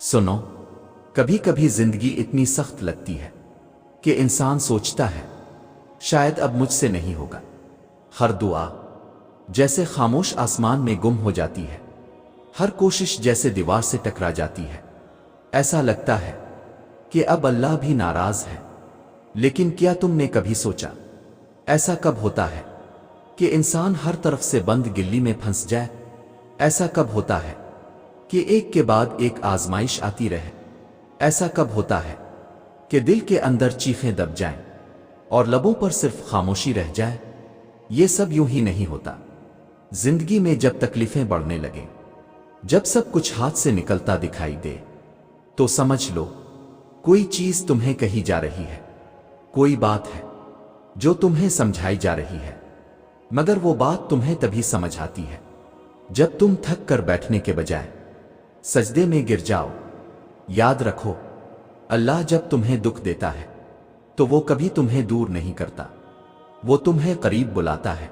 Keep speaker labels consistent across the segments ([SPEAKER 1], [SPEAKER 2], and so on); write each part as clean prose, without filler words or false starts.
[SPEAKER 1] सुनो, कभी कभी जिंदगी इतनी सख्त लगती है कि इंसान सोचता है शायद अब मुझसे नहीं होगा। हर दुआ जैसे खामोश आसमान में गुम हो जाती है, हर कोशिश जैसे दीवार से टकरा जाती है। ऐसा लगता है कि अब अल्लाह भी नाराज है। लेकिन क्या तुमने कभी सोचा ऐसा कब होता है कि इंसान हर तरफ से बंद गिल्ली में फंस जाए? ऐसा कब होता है कि एक के बाद एक आजमाइश आती रहे? ऐसा कब होता है कि दिल के अंदर चीखें दब जाएं और लबों पर सिर्फ खामोशी रह जाए? ये सब यूं ही नहीं होता। जिंदगी में जब तकलीफें बढ़ने लगे, जब सब कुछ हाथ से निकलता दिखाई दे, तो समझ लो कोई चीज तुम्हें कही जा रही है, कोई बात है जो तुम्हें समझाई जा रही है। मगर वो बात तुम्हें तभी समझ आती है जब तुम थक कर बैठने के बजाय सजदे में गिर जाओ। याद रखो, अल्लाह जब तुम्हें दुख देता है तो वो कभी तुम्हें दूर नहीं करता, वो तुम्हें करीब बुलाता है।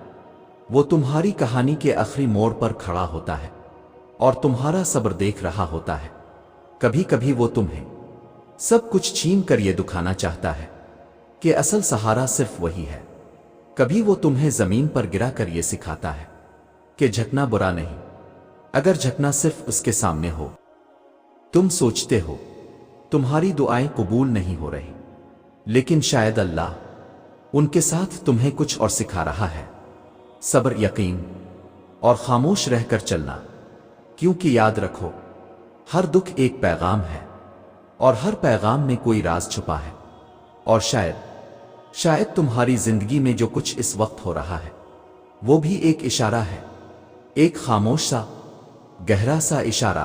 [SPEAKER 1] वो तुम्हारी कहानी के आखिरी मोड़ पर खड़ा होता है और तुम्हारा सब्र देख रहा होता है। कभी कभी वो तुम्हें सब कुछ छीन कर ये दिखाना चाहता है कि असल सहारा सिर्फ वही है। कभी वो तुम्हें जमीन पर गिरा कर ये सिखाता है कि झुकना बुरा नहीं, अगर झुकना सिर्फ उसके सामने हो। तुम सोचते हो तुम्हारी दुआएं कबूल नहीं हो रही, लेकिन शायद अल्लाह उनके साथ तुम्हें कुछ और सिखा रहा है। सब्र, यकीन और खामोश रहकर चलना। क्योंकि याद रखो, हर दुख एक पैगाम है और हर पैगाम में कोई राज छुपा है। और शायद तुम्हारी जिंदगी में जो कुछ इस वक्त हो रहा है वो भी एक इशारा है, एक खामोश सा गहरा सा इशारा।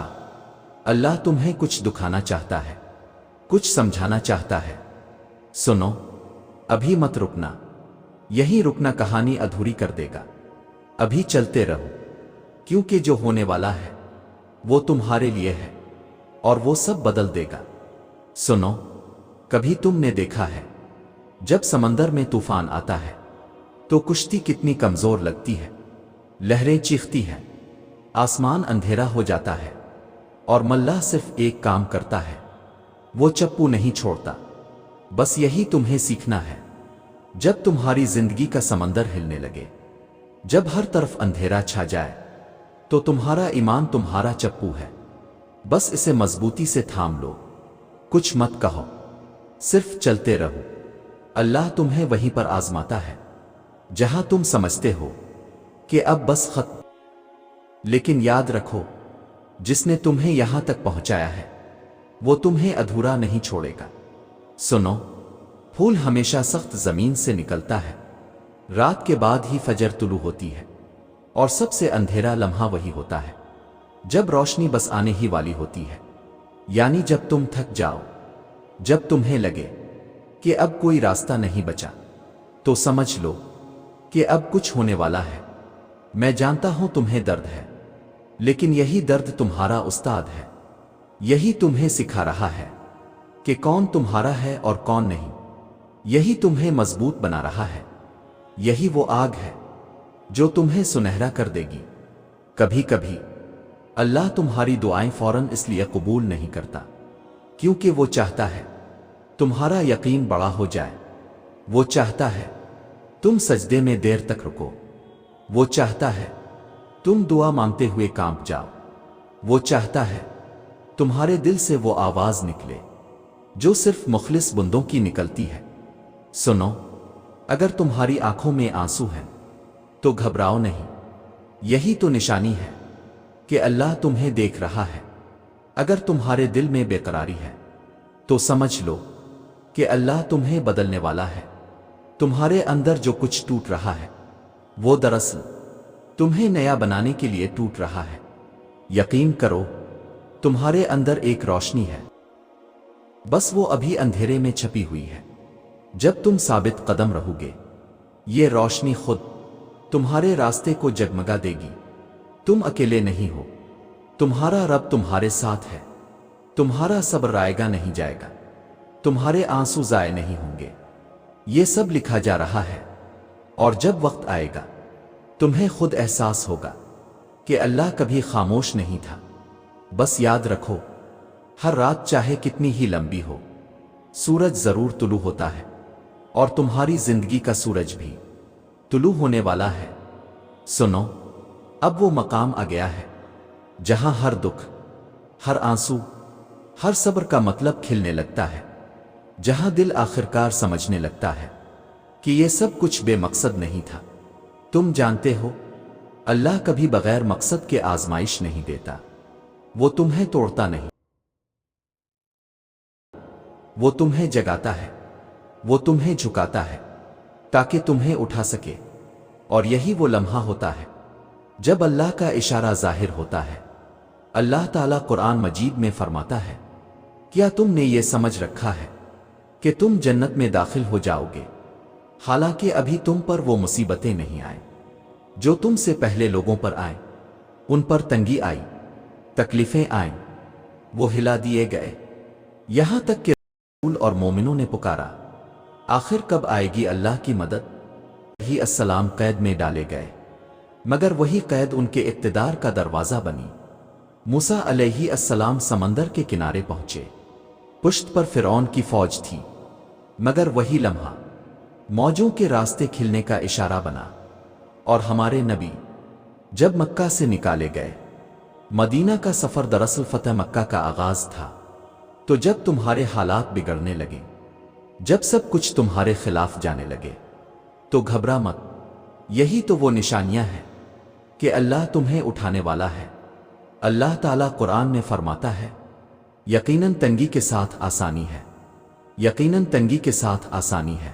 [SPEAKER 1] अल्लाह तुम्हें कुछ दिखाना चाहता है, कुछ समझाना चाहता है। सुनो, अभी मत रुकना, यही रुकना कहानी अधूरी कर देगा। अभी चलते रहो, क्योंकि जो होने वाला है वो तुम्हारे लिए है और वो सब बदल देगा। सुनो, कभी तुमने देखा है जब समंदर में तूफान आता है तो कश्ती कितनी कमजोर लगती है, लहरें चीखती हैं, आसमान अंधेरा हो जाता है और मल्लाह सिर्फ एक काम करता है, वो चप्पू नहीं छोड़ता। बस यही तुम्हें सीखना है। जब तुम्हारी जिंदगी का समंदर हिलने लगे, जब हर तरफ अंधेरा छा जाए, तो तुम्हारा ईमान तुम्हारा चप्पू है। बस इसे मजबूती से थाम लो, कुछ मत कहो, सिर्फ चलते रहो। अल्लाह तुम्हें वहीं पर आजमाता है जहां तुम समझते हो कि अब बस खत्म। लेकिन याद रखो, जिसने तुम्हें यहां तक पहुंचाया है वो तुम्हें अधूरा नहीं छोड़ेगा। सुनो, फूल हमेशा सख्त जमीन से निकलता है, रात के बाद ही फजर तुलू होती है और सबसे अंधेरा लम्हा वही होता है जब रोशनी बस आने ही वाली होती है। यानी जब तुम थक जाओ, जब तुम्हें लगे कि अब कोई रास्ता नहीं बचा, तो समझ लो कि अब कुछ होने वाला है। मैं जानता हूं तुम्हें दर्द है, लेकिन यही दर्द तुम्हारा उस्ताद है। यही तुम्हें सिखा रहा है कि कौन तुम्हारा है और कौन नहीं। यही तुम्हें मजबूत बना रहा है। यही वो आग है जो तुम्हें सुनहरा कर देगी। कभी कभी अल्लाह तुम्हारी दुआएं फौरन इसलिए कबूल नहीं करता क्योंकि वो चाहता है तुम्हारा यकीन बड़ा हो जाए। वो चाहता है तुम सजदे में देर तक रुको। वो चाहता है तुम दुआ मांगते हुए कांप जाओ। वो चाहता है तुम्हारे दिल से वो आवाज निकले जो सिर्फ मुखलिस बंदों की निकलती है। सुनो, अगर तुम्हारी आंखों में आंसू हैं तो घबराओ नहीं। यही तो निशानी है कि अल्लाह तुम्हें देख रहा है। अगर तुम्हारे दिल में बेकरारी है तो समझ लो कि अल्लाह तुम्हें बदलने वाला है। तुम्हारे अंदर जो कुछ टूट रहा है वो दरअसल तुम्हें नया बनाने के लिए टूट रहा है। यकीन करो, तुम्हारे अंदर एक रोशनी है, बस वो अभी अंधेरे में छपी हुई है। जब तुम साबित कदम रहोगे, ये रोशनी खुद तुम्हारे रास्ते को जगमगा देगी। तुम अकेले नहीं हो, तुम्हारा रब तुम्हारे साथ है। तुम्हारा सब्र आएगा नहीं जाएगा, तुम्हारे आंसू जाए नहीं होंगे। ये सब लिखा जा रहा है और जब वक्त आएगा तुम्हें खुद एहसास होगा कि अल्लाह कभी खामोश नहीं था। बस याद रखो, ہر رات چاہے کتنی ہی لمبی ہو سورج ضرور طلوع ہوتا ہے، اور تمہاری زندگی کا سورج بھی طلوع ہونے والا ہے۔ سنو، اب وہ مقام آ گیا ہے جہاں ہر دکھ، ہر آنسو، ہر صبر کا مطلب کھلنے لگتا ہے، جہاں دل آخرکار سمجھنے لگتا ہے کہ یہ سب کچھ بے مقصد نہیں تھا۔ تم جانتے ہو، اللہ کبھی بغیر مقصد کے آزمائش نہیں دیتا۔ وہ تمہیں توڑتا نہیں، وہ تمہیں جگاتا ہے، وہ تمہیں جھکاتا ہے تاکہ تمہیں اٹھا سکے۔ اور یہی وہ لمحہ ہوتا ہے جب اللہ کا اشارہ ظاہر ہوتا ہے۔ اللہ تعالیٰ قرآن مجید میں فرماتا ہے، کیا تم نے یہ سمجھ رکھا ہے کہ تم جنت میں داخل ہو جاؤ گے، حالانکہ ابھی تم پر وہ مصیبتیں نہیں آئیں جو تم سے پہلے لوگوں پر آئیں؟ ان پر تنگی آئی، تکلیفیں آئیں، وہ ہلا دیے گئے، یہاں تک کہ رسول اور مومنوں نے پکارا، آخر کب آئے گی اللہ کی مدد؟ ہی السلام قید میں ڈالے گئے، مگر وہی قید ان کے اقتدار کا دروازہ بنی۔ موسیٰ علیہ السلام سمندر کے کنارے پہنچے، پشت پر فرعون کی فوج تھی، مگر وہی لمحہ موجوں کے راستے کھلنے کا اشارہ بنا۔ اور ہمارے نبی جب مکہ سے نکالے گئے، مدینہ کا سفر دراصل فتح مکہ کا آغاز تھا۔ تو جب تمہارے حالات بگڑنے لگے، جب سب کچھ تمہارے خلاف جانے لگے، تو گھبرا مت، یہی تو وہ نشانیاں ہیں کہ اللہ تمہیں اٹھانے والا ہے۔ اللہ تعالیٰ قرآن میں فرماتا ہے، یقیناً تنگی کے ساتھ آسانی ہے، یقیناً تنگی کے ساتھ آسانی ہے۔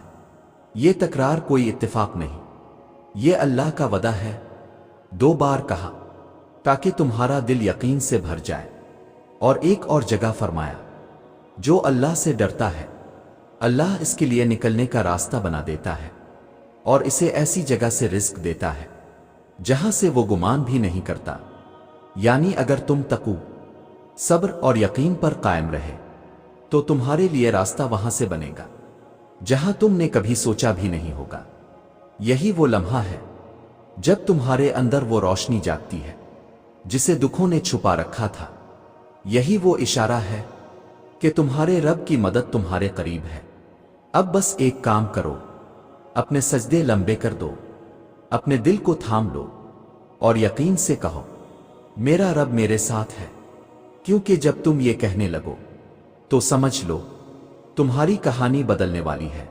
[SPEAKER 1] یہ تکرار کوئی اتفاق نہیں، یہ اللہ کا وعدہ ہے۔ 2 بار کہا تاکہ تمہارا دل یقین سے بھر جائے، اور ایک اور جگہ فرمایا، جو اللہ سے ڈرتا ہے اللہ اس کے لیے نکلنے کا راستہ بنا دیتا ہے، اور اسے ایسی جگہ سے رزق دیتا ہے جہاں سے وہ گمان بھی نہیں کرتا۔ یعنی اگر تم تقوی، صبر اور یقین پر قائم رہے تو تمہارے لیے راستہ وہاں سے بنے گا جہاں تم نے کبھی سوچا بھی نہیں ہوگا۔ یہی وہ لمحہ ہے جب تمہارے اندر وہ روشنی جاگتی ہے جسے دکھوں نے چھپا رکھا تھا۔ یہی وہ اشارہ ہے کہ تمہارے رب کی مدد تمہارے قریب ہے۔ اب بس ایک کام کرو، اپنے سجدے لمبے کر دو، اپنے دل کو تھام لو، اور یقین سے کہو، میرا رب میرے ساتھ ہے۔ کیونکہ جب تم یہ کہنے لگو تو سمجھ لو تمہاری کہانی بدلنے والی ہے۔